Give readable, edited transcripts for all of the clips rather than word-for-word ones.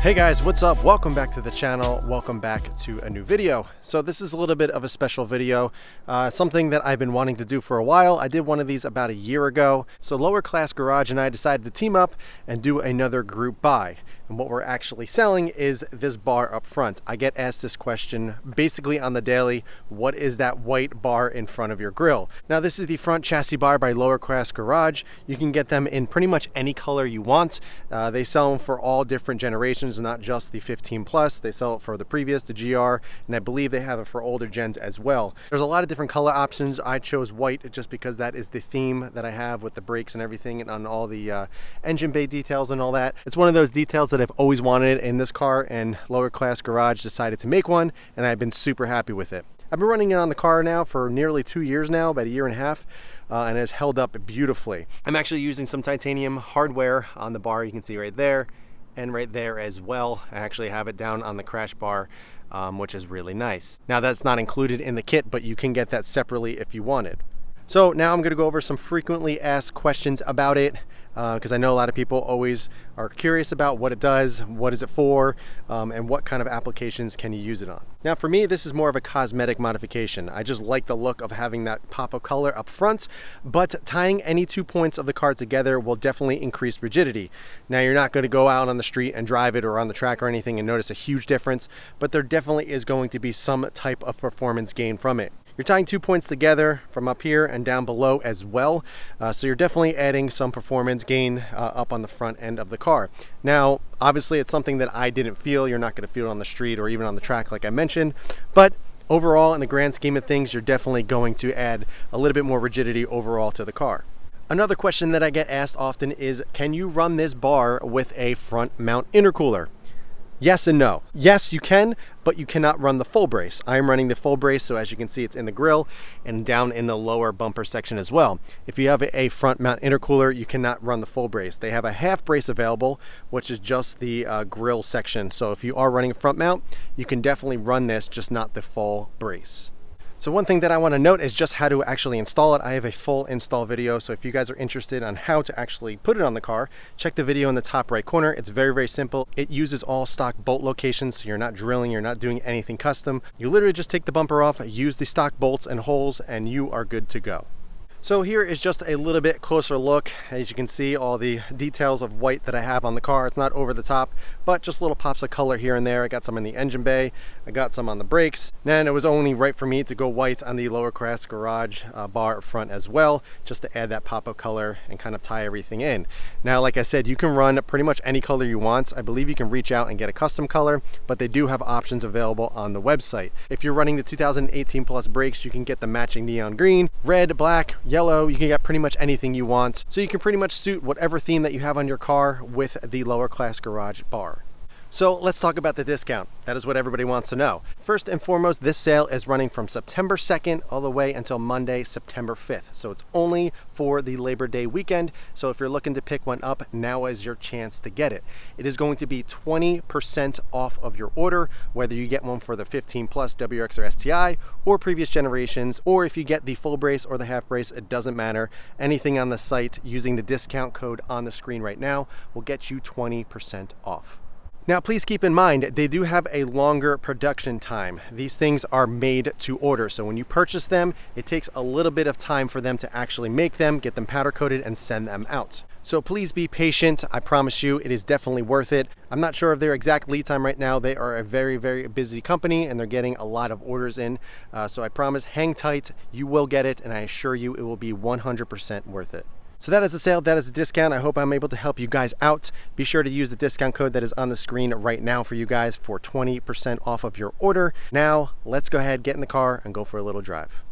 Hey guys, what's up? Welcome back to the channel. Welcome back to a new video. So this is a little bit of a special video, something that I've been wanting to do for a while. I did one of these about a year ago. So Lwrclssgarage and I decided to team up and do another group buy. And what we're actually selling is this bar up front. I get asked this question basically on the daily. What is that white bar in front of your grill? Now this is the front chassis bar by Lwrclssgarage. You can get them in pretty much any color you want. They sell them for all different generations, not just the 15 plus. They sell it for the previous, the GR, and I believe they have it for older gens as well. There's a lot of different color options. I chose white just because that is the theme that I have with the brakes and everything, and on all the engine bay details and all that. It's one of those details that I've always wanted in this car, and Lwrclssgarage decided to make one, and I've been super happy with it. I've been running it on the car now for nearly 2 years now, about a year and a half, and it has held up beautifully. I'm actually using some titanium hardware on the bar. You can see right there and right there as well. I actually have it down on the crash bar, which is really nice. Now that's not included in the kit, but you can get that separately if you wanted. So now I'm going to go over some frequently asked questions about it, because I know a lot of people always are curious about what it does, what is it for, and what kind of applications can you use it on. Now for me, this is more of a cosmetic modification. I just like the look of having that pop of color up front, but tying any 2 points of the car together will definitely increase rigidity. Now you're not going to go out on the street and drive it or on the track or anything and notice a huge difference, but there definitely is going to be some type of performance gain from it. You're tying 2 points together from up here and down below as well, so you're definitely adding some performance gain up on the front end of the car. Now obviously it's something that I didn't feel. You're not going to feel it on the street or even on the track like I mentioned, but overall in the grand scheme of things, you're definitely going to add a little bit more rigidity overall to the car. Another question that I get asked often is, can you run this bar with a front mount intercooler? Yes and no. Yes, you can, but you cannot run the full brace. I am running the full brace, so as you can see, it's in the grill and down in the lower bumper section as well. If you have a front mount intercooler, you cannot run the full brace. They have a half brace available, which is just the grill section. So if you are running a front mount, you can definitely run this, just not the full brace. So one thing that I want to note is just how to actually install it. I have a full install video, so if you guys are interested on how to actually put it on the car, check the video in the top right corner. It's very, very simple. It uses all stock bolt locations, so you're not drilling, you're not doing anything custom. You literally just take the bumper off, use the stock bolts and holes, and you are good to go. So here is just a little bit closer look. As you can see, all the details of white that I have on the car. It's not over the top, but just little pops of color here and there. I got some in the engine bay, I got some on the brakes, and it was only right for me to go white on the Lwrclssgarage bar up front as well, just to add that pop of color and kind of tie everything in. Now, like I said, you can run pretty much any color you want. I believe you can reach out and get a custom color, but they do have options available on the website. If you're running the 2018 plus brakes, you can get the matching neon green, red, black, yellow. You can get pretty much anything you want, so you can pretty much suit whatever theme that you have on your car with the Lwrclssgarage bar. So let's talk about the discount. That is what everybody wants to know. First and foremost, this sale is running from September 2nd all the way until Monday, September 5th. So it's only for the Labor Day weekend. So if you're looking to pick one up, now is your chance to get it. It is going to be 20% off of your order, whether you get one for the 15 plus WRX or STI or previous generations, or if you get the full brace or the half brace, it doesn't matter. Anything on the site using the discount code on the screen right now will get you 20% off. Now, please keep in mind, they do have a longer production time. These things are made to order. So when you purchase them, it takes a little bit of time for them to actually make them, get them powder coated and send them out. So please be patient. I promise you, it is definitely worth it. I'm not sure of their exact lead time right now. They are a very, very busy company and they're getting a lot of orders in. So I promise, hang tight, you will get it. And I assure you, it will be 100% worth it. So that is a sale, that is a discount. I hope I'm able to help you guys out. Be sure to use the discount code that is on the screen right now for you guys for 20% off of your order. Now, let's go ahead, get in the car and go for a little drive.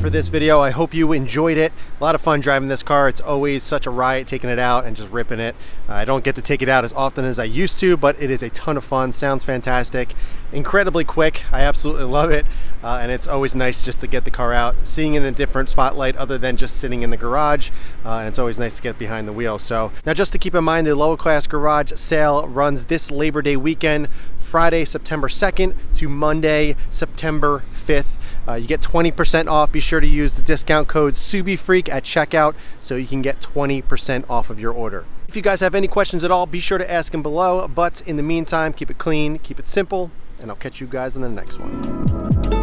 for this video. I hope you enjoyed it. A lot of fun driving this car. It's always such a riot taking it out and just ripping it. I don't get to take it out as often as I used to, but it is a ton of fun. Sounds fantastic. Incredibly quick. I absolutely love it. And it's always nice just to get the car out, seeing it in a different spotlight other than just sitting in the garage. And it's always nice to get behind the wheel. So now just to keep in mind, the Lower Class Garage sale runs this Labor Day weekend, Friday, September 2nd to Monday, September 5th. You get 20% off. Be sure to use the discount code SUBIFreak at checkout so you can get 20% off of your order. If you guys have any questions at all, be sure to ask them below. But in the meantime, keep it clean, keep it simple, and I'll catch you guys in the next one.